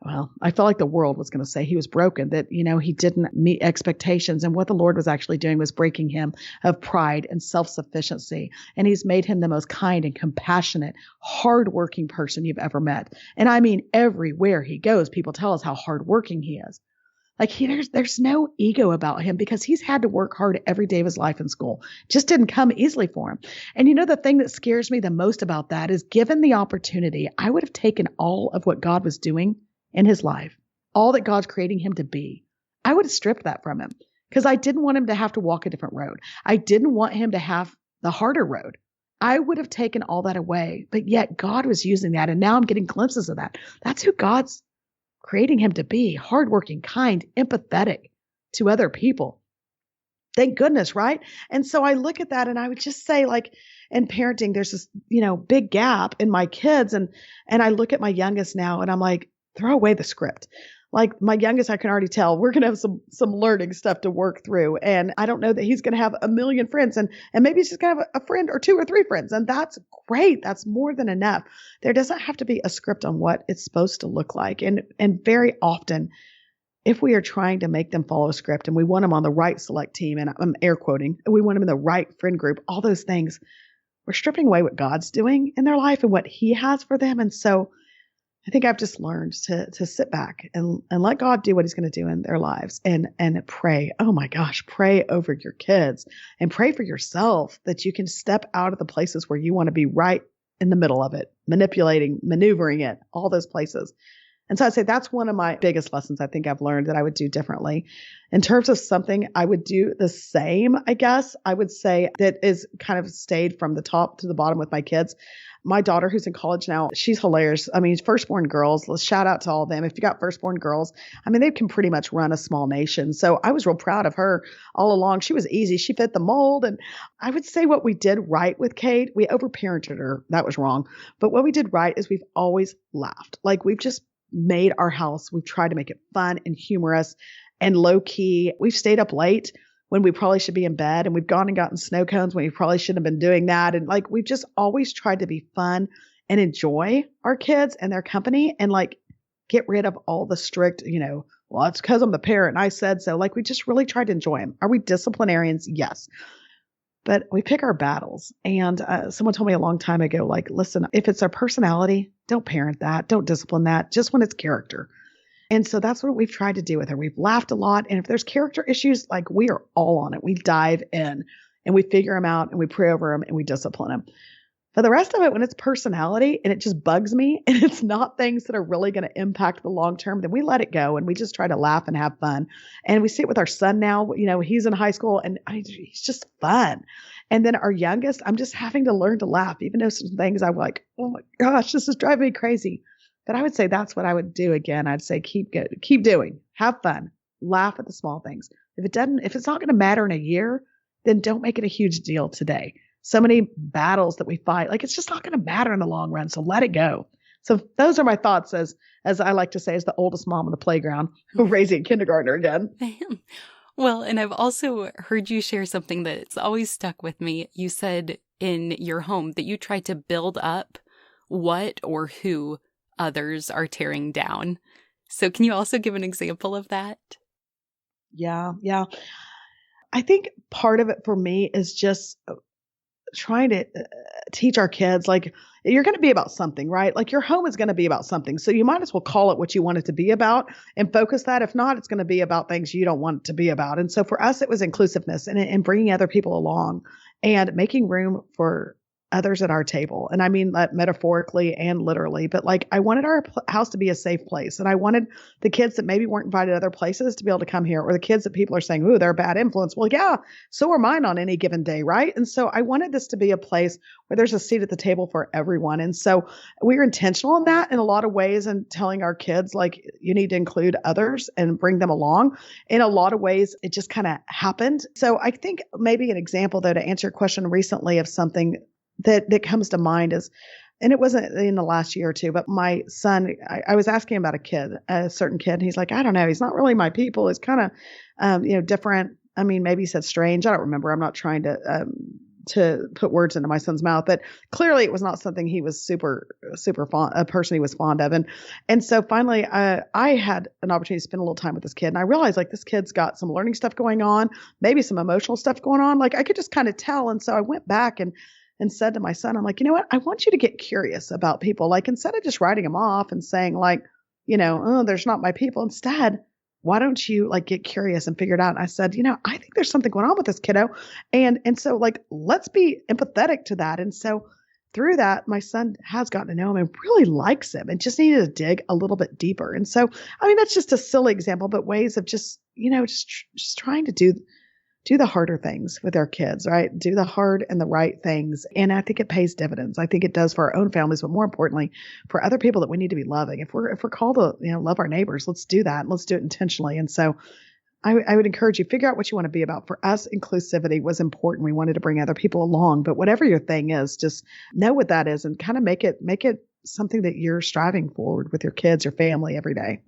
Well, I felt like the world was going to say he was broken, that, he didn't meet expectations. And what the Lord was actually doing was breaking him of pride and self-sufficiency. And he's made him the most kind and compassionate, hardworking person you've ever met. And I mean, everywhere he goes, people tell us how hardworking he is. Like, there's no ego about him because he's had to work hard every day of his life in school. Just didn't come easily for him. And the thing that scares me the most about that is, given the opportunity, I would have taken all of what God was doing in his life, all that God's creating him to be. I would have stripped that from him because I didn't want him to have to walk a different road. I didn't want him to have the harder road. I would have taken all that away, but yet God was using that. And now I'm getting glimpses of that. That's who God's creating him to be: hardworking, kind, empathetic to other people. Thank goodness, right? And so I look at that and I would just say, like, in parenting, there's this, big gap in my kids. And I look at my youngest now and I'm like, throw away the script. Like, my youngest, I can already tell we're going to have some learning stuff to work through. And I don't know that he's going to have a million friends, and maybe he's just going to have a friend or 2 or 3 friends. And that's great. That's more than enough. There doesn't have to be a script on what it's supposed to look like. And very often, if we are trying to make them follow a script and we want them on the right select team, and I'm air quoting, and we want them in the right friend group, all those things, we're stripping away what God's doing in their life and what he has for them. And so I think I've just learned to sit back and let God do what he's going to do in their lives, and pray. Oh my gosh, pray over your kids and pray for yourself that you can step out of the places where you want to be right in the middle of it, manipulating, maneuvering it, all those places, And so I'd say that's one of my biggest lessons I think I've learned that I would do differently. In terms of something I would do the same, I guess I would say that is kind of stayed from the top to the bottom with my kids. My daughter, who's in college now, she's hilarious. I mean, firstborn girls, let's shout out to all of them. If you got firstborn girls, I mean, they can pretty much run a small nation. So I was real proud of her all along. She was easy. She fit the mold. And I would say what we did right with Kate, we overparented her. That was wrong. But what we did right is we've always laughed. Like we've just made our house. We've tried to make it fun and humorous and low key. We've stayed up late when we probably should be in bed, and we've gone and gotten snow cones when we probably shouldn't have been doing that. And like, we've just always tried to be fun and enjoy our kids and their company and like get rid of all the strict, well, it's because I'm the parent and I said so. Like we just really tried to enjoy them. Are we disciplinarians? Yes. But we pick our battles. And someone told me a long time ago, like, listen, if it's our personality, don't parent that. Don't discipline that. Just when it's character. And so that's what we've tried to do with her. We've laughed a lot. And if there's character issues, like we are all on it. We dive in and we figure them out and we pray over them and we discipline them. But the rest of it, when it's personality and it just bugs me and it's not things that are really going to impact the long term, then we let it go and we just try to laugh and have fun. And we see it with our son now. He's in high school and he's just fun. And then our youngest, I'm just having to learn to laugh, even though some things I'm like, oh my gosh, this is driving me crazy. But I would say that's what I would do again. I'd say keep doing, have fun, laugh at the small things. If it's not going to matter in a year, then don't make it a huge deal today. So many battles that we fight, like it's just not going to matter in the long run. So let it go. So those are my thoughts as I like to say, as the oldest mom on the playground, raising a kindergartner again. Well, and I've also heard you share something that's always stuck with me. You said in your home that you try to build up what or who others are tearing down. So can you also give an example of that? Yeah. I think part of it for me is just trying to teach our kids, like, you're going to be about something, right? Like your home is going to be about something. So you might as well call it what you want it to be about and focus that. If not, it's going to be about things you don't want it to be about. And so for us, it was inclusiveness and bringing other people along and making room for others at our table. And I mean that metaphorically and literally, but like I wanted our house to be a safe place. And I wanted the kids that maybe weren't invited to other places to be able to come here, or the kids that people are saying, ooh, they're a bad influence. Well, yeah, so are mine on any given day, right? And so I wanted this to be a place where there's a seat at the table for everyone. And so we were intentional in that in a lot of ways and telling our kids, like, you need to include others and bring them along. In a lot of ways, it just kind of happened. So I think maybe an example, though, to answer your question recently of something that comes to mind is, and it wasn't in the last year or two, but my son, I was asking about a certain kid, and he's like, I don't know, he's not really my people. It's kind of, different. I mean, maybe he said strange. I don't remember. I'm not trying to put words into my son's mouth, but clearly it was not something he was super fond, a person he was fond of. And so finally, I had an opportunity to spend a little time with this kid, and I realized like this kid's got some learning stuff going on, maybe some emotional stuff going on. Like I could just kind of tell. And so I went back and said to my son, I'm like, you know what? I want you to get curious about people. Like instead of just writing them off and saying like, oh, there's not my people. Instead, why don't you like get curious and figure it out? And I said, I think there's something going on with this kiddo. And so like, let's be empathetic to that. And so through that, my son has gotten to know him and really likes him and just needed to dig a little bit deeper. And so, I mean, that's just a silly example, but ways of just, just trying to do the harder things with our kids, right? Do the hard and the right things. And I think it pays dividends. I think it does for our own families, but more importantly, for other people that we need to be loving. If we're called to, love our neighbors, let's do that. Let's do it intentionally. And so I would encourage you, figure out what you want to be about. For us, inclusivity was important. We wanted to bring other people along, but whatever your thing is, just know what that is and kind of make it something that you're striving forward with your kids, your family every day.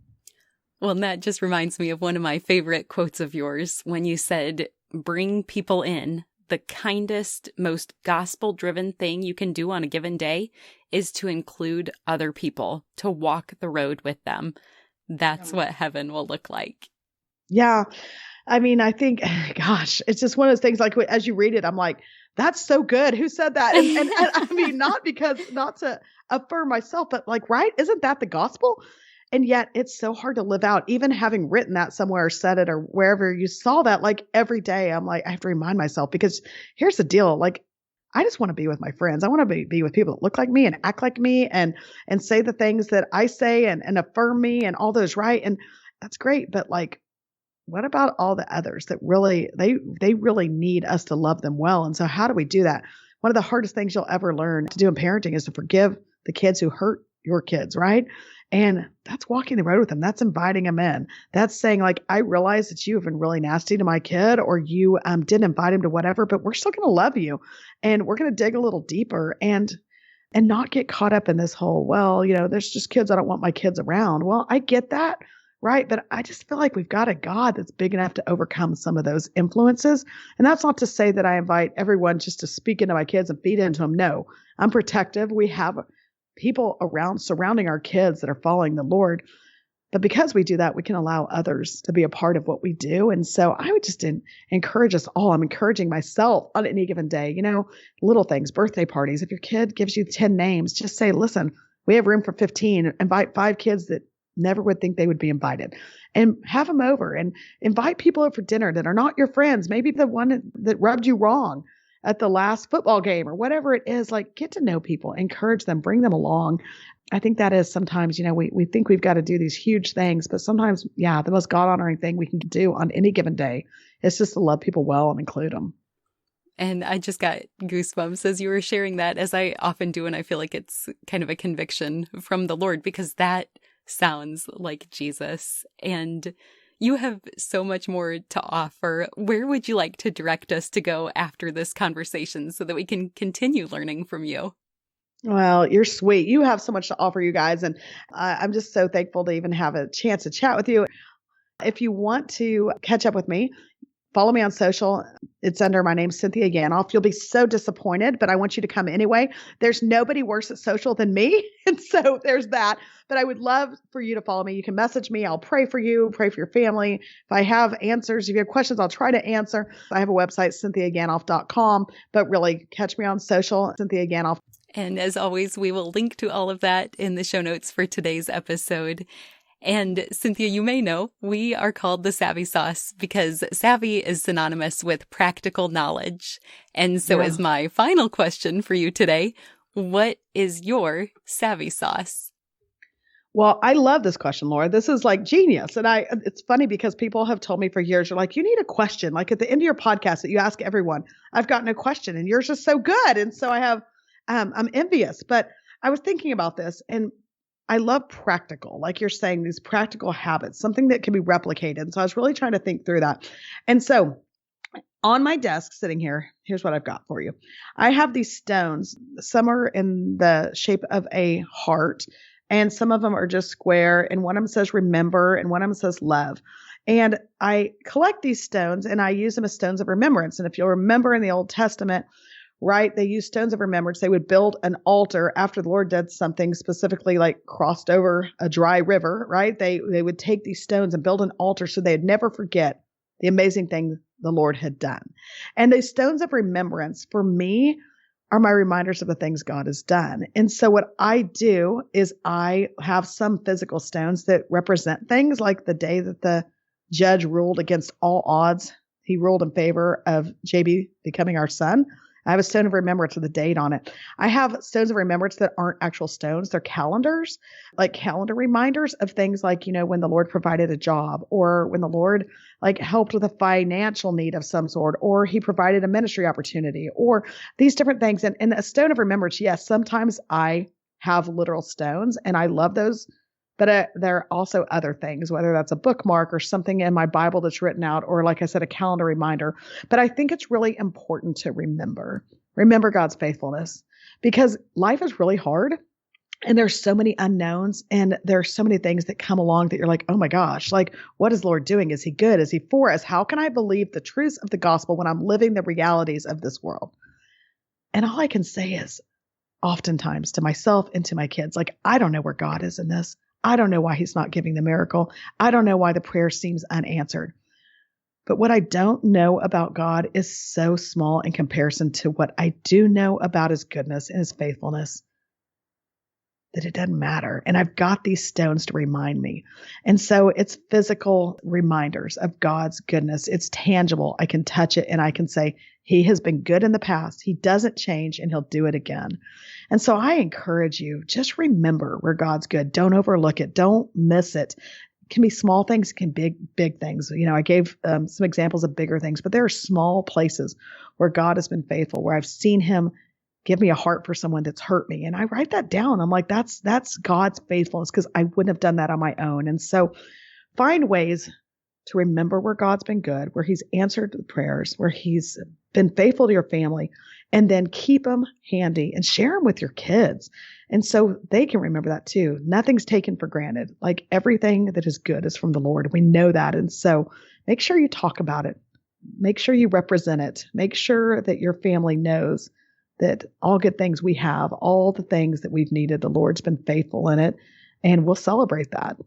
Well, and that just reminds me of one of my favorite quotes of yours when you said, bring people in. The kindest, most gospel-driven thing you can do on a given day is to include other people, to walk the road with them. That's what heaven will look like. Yeah. I mean, I think, gosh, it's just one of those things, like as you read it, I'm like, that's so good. Who said that? And I mean, not to affirm myself, but like, right? Isn't that the gospel? And yet it's so hard to live out, even having written that somewhere or said it or wherever you saw that, like every day, I'm like, I have to remind myself, because here's the deal. Like I just want to be with my friends. I want to be with people that look like me and act like me and say the things that I say and affirm me and all those, right? And that's great. But like, what about all the others that really, they really need us to love them well? And so how do we do that? One of the hardest things you'll ever learn to do in parenting is to forgive the kids who hurt your kids, right? And that's walking the road with them. That's inviting them in. That's saying like, I realize that you have been really nasty to my kid, or you didn't invite him to whatever, but we're still going to love you. And we're going to dig a little deeper and not get caught up in this whole, well, there's just kids. I don't want my kids around. Well, I get that. Right. But I just feel like we've got a God that's big enough to overcome some of those influences. And that's not to say that I invite everyone just to speak into my kids and feed into them. No, I'm protective. We have people around surrounding our kids that are following the Lord. But because we do that, we can allow others to be a part of what we do. And so I would just encourage us all. I'm encouraging myself on any given day, little things, birthday parties. If your kid gives you 10 names, just say, listen, we have room for 15. Invite 5 kids that never would think they would be invited, and have them over and invite people over for dinner that are not your friends. Maybe the one that rubbed you wrong at the last football game or whatever it is. Like, get to know people, encourage them, bring them along. I think that is sometimes, we think we've got to do these huge things, but sometimes, the most God honoring thing we can do on any given day is just to love people well and include them. And I just got goosebumps as you were sharing that, as I often do. And I feel like it's kind of a conviction from the Lord, because that sounds like Jesus. And you have so much more to offer. Where would you like to direct us to go after this conversation so that we can continue learning from you? Well, you're sweet. You have so much to offer, you guys. And I'm just so thankful to even have a chance to chat with you. If you want to catch up with me, follow me on social. It's under my name, Cynthia Yanof. You'll be so disappointed, but I want you to come anyway. There's nobody worse at social than me. And so there's that. But I would love for you to follow me. You can message me. I'll pray for you, pray for your family. If I have answers, if you have questions, I'll try to answer. I have a website, CynthiaYanof.com. But really, catch me on social, Cynthia Yanof. And as always, we will link to all of that in the show notes for today's episode. And Cynthia, you may know, we are called the Savvy Sauce because savvy is synonymous with practical knowledge. And so as my final question for you today, what is your Savvy Sauce? Well, I love this question, Laura. This is like genius. And it's funny because people have told me for years, you're like, you need a question. Like at the end of your podcast that you ask everyone, I've gotten a question and yours is so good. And so I'm envious, but I was thinking about this, and I love practical, like you're saying, these practical habits, something that can be replicated. And so I was really trying to think through that. And so on my desk sitting here, here's what I've got for you. I have these stones. Some are in the shape of a heart, and some of them are just square. And one of them says remember, and one of them says love. And I collect these stones and I use them as stones of remembrance. And if you'll remember in the Old Testament, right, they used stones of remembrance. They would build an altar after the Lord did something, specifically like crossed over a dry river, right? They would take these stones and build an altar so they'd never forget the amazing thing the Lord had done. And these stones of remembrance for me are my reminders of the things God has done. And so what I do is I have some physical stones that represent things like the day that the judge ruled against all odds. He ruled in favor of JB becoming our son. I have a stone of remembrance with a date on it. I have stones of remembrance that aren't actual stones. They're calendars, like calendar reminders of things like, when the Lord provided a job, or when the Lord helped with a financial need of some sort, or he provided a ministry opportunity, or these different things. And a stone of remembrance, yes, sometimes I have literal stones and I love those. But there are also other things, whether that's a bookmark or something in my Bible that's written out, or like I said, a calendar reminder. But I think it's really important to remember God's faithfulness, because life is really hard and there's so many unknowns and there's so many things that come along that you're like, oh my gosh, like what is the Lord doing? Is he good? Is he for us? How can I believe the truths of the gospel when I'm living the realities of this world? And all I can say is oftentimes to myself and to my kids, like, I don't know where God is in this. I don't know why he's not giving the miracle. I don't know why the prayer seems unanswered. But what I don't know about God is so small in comparison to what I do know about his goodness and his faithfulness that it doesn't matter. And I've got these stones to remind me. And so it's physical reminders of God's goodness. It's tangible. I can touch it and I can say, He has been good in the past. He doesn't change, and he'll do it again. And so I encourage you, just remember where God's good. Don't overlook it. Don't miss it. It can be small things, it can be big things. I gave some examples of bigger things, but there are small places where God has been faithful, where I've seen him give me a heart for someone that's hurt me. And I write that down. I'm like, that's God's faithfulness, because I wouldn't have done that on my own. And so find ways to remember where God's been good, where he's answered the prayers, where he's been faithful to your family, and then keep them handy and share them with your kids. And so they can remember that too. Nothing's taken for granted. Like everything that is good is from the Lord. We know that. And so make sure you talk about it. Make sure you represent it. Make sure that your family knows that all good things we have, all the things that we've needed, the Lord's been faithful in it, and we'll celebrate that.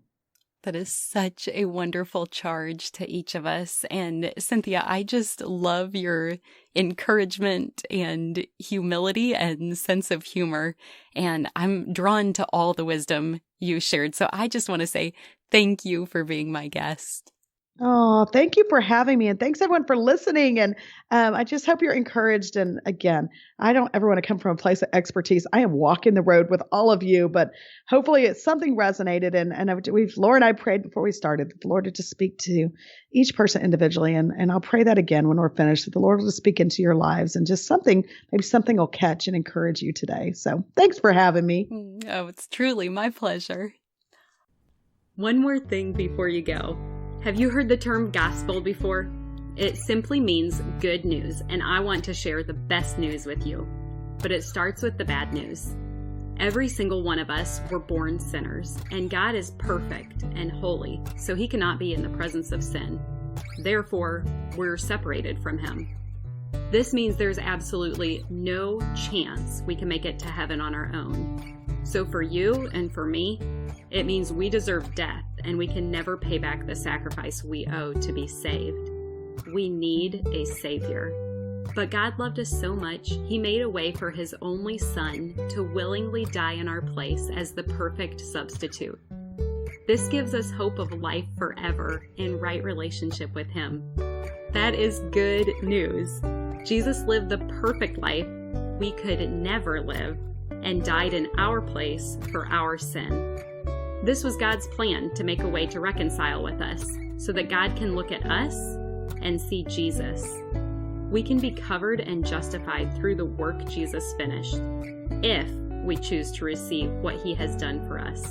That is such a wonderful charge to each of us. And Cynthia, I just love your encouragement and humility and sense of humor. And I'm drawn to all the wisdom you shared. So I just want to say thank you for being my guest. Oh, thank you for having me. And thanks everyone for listening. And I just hope you're encouraged. And again, I don't ever want to come from a place of expertise. I am walking the road with all of you, but hopefully it's something resonated. And Laura and I prayed before we started that the Lord would just speak to each person individually. And I'll pray that again when we're finished, that the Lord will just speak into your lives, and just maybe something will catch and encourage you today. So thanks for having me. Oh, it's truly my pleasure. One more thing before you go. Have you heard the term gospel before? It simply means good news, and I want to share the best news with you. But it starts with the bad news. Every single one of us were born sinners, and God is perfect and holy, so he cannot be in the presence of sin. Therefore, we're separated from him. This means there's absolutely no chance we can make it to heaven on our own. So for you and for me, it means we deserve death, and we can never pay back the sacrifice we owe to be saved. We need a Savior. But God loved us so much, he made a way for his only Son to willingly die in our place as the perfect substitute. This gives us hope of life forever in right relationship with him. That is good news. Jesus lived the perfect life we could never live and died in our place for our sin. This was God's plan to make a way to reconcile with us, so that God can look at us and see Jesus. We can be covered and justified through the work Jesus finished, if we choose to receive what he has done for us.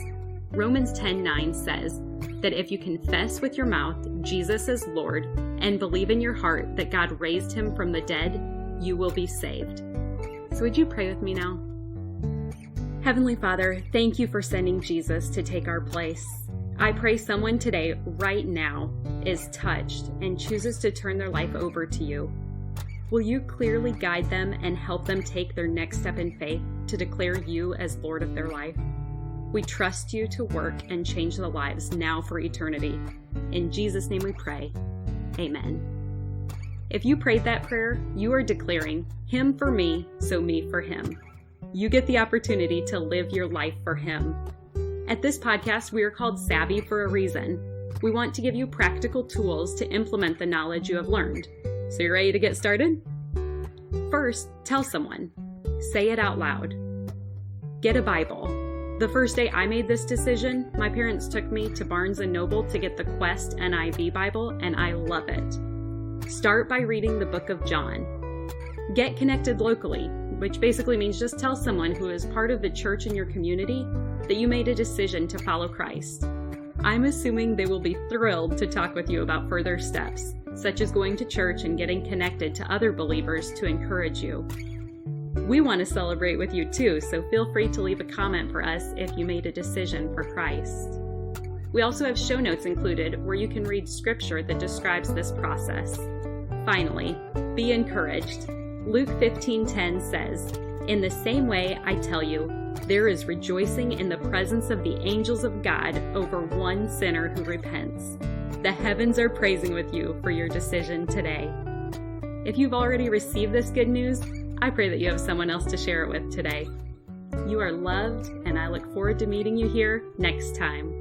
Romans 10:9 says that if you confess with your mouth Jesus is Lord and believe in your heart that God raised him from the dead, you will be saved. So would you pray with me now? Heavenly Father, thank you for sending Jesus to take our place. I pray someone today, right now, is touched and chooses to turn their life over to you. Will you clearly guide them and help them take their next step in faith to declare you as Lord of their life? We trust you to work and change the lives now for eternity. In Jesus' name we pray. Amen. If you prayed that prayer, you are declaring him for me, so me for him. You get the opportunity to live your life for him. At this podcast, we are called Savvy for a reason. We want to give you practical tools to implement the knowledge you have learned. So you ready to get started? First, tell someone. Say it out loud. Get a Bible. The first day I made this decision, my parents took me to Barnes & Noble to get the Quest NIV Bible, and I love it. Start by reading the book of John. Get connected locally, which basically means just tell someone who is part of the church in your community that you made a decision to follow Christ. I'm assuming they will be thrilled to talk with you about further steps, such as going to church and getting connected to other believers to encourage you. We want to celebrate with you too, so feel free to leave a comment for us if you made a decision for Christ. We also have show notes included where you can read scripture that describes this process. Finally, be encouraged. Luke 15:10 says, "In the same way, I tell you, there is rejoicing in the presence of the angels of God over one sinner who repents." The heavens are praising with you for your decision today. If you've already received this good news, I pray that you have someone else to share it with today. You are loved, and I look forward to meeting you here next time.